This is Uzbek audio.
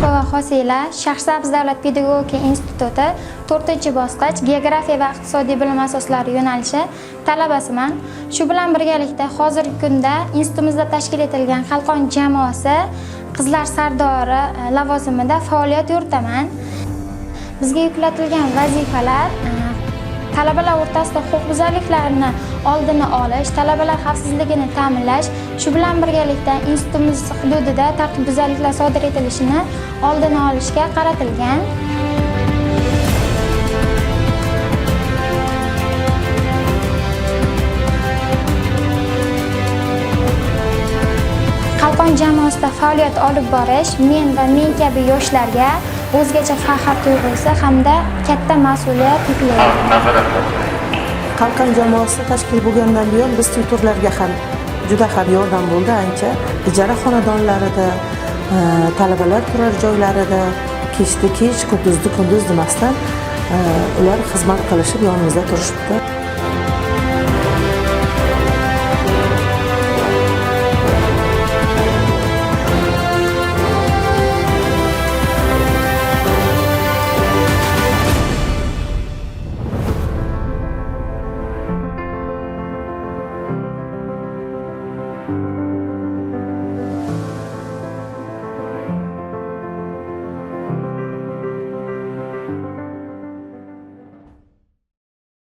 Moskva Xosiyla Shaxsabz davlat pedagogika instituti 4-bosqich geografiya va iqtisodiy bilim asoslari yo'nalishi talabasiman. Shu bilan birgalikda hozirgi kunda institutimizda tashkil etilgan Qalqon jamoasi qizlar sardori lavozimida faoliyat yuritaman. Bizga yuklatilgan vazifalar talabalar o'rtasida huquqbuzarliklarni oldini olish, talabalar xavfsizligini ta'minlash, shu bilan birgalikda institutimiz hududida tartibbuzarliklar sodir etilishini oldini olishga qaratilgan. Qalqon jamoasida faoliyat olib borish men va men kabi yoshlarga o'zgacha faxr tuyg'usi hamda katta mas'uliyat yuklaydi. Qalqon jamoasi tashkil bo'lgandan buyon biz tutorlarga ham juda ham yordam bo'ldi ancha. Ijara xonadonlarida, talabalar turar joylarida kechdi kech, kunduzni kunduz demasdan ular xizmat qilishib yonimizda turishibdi.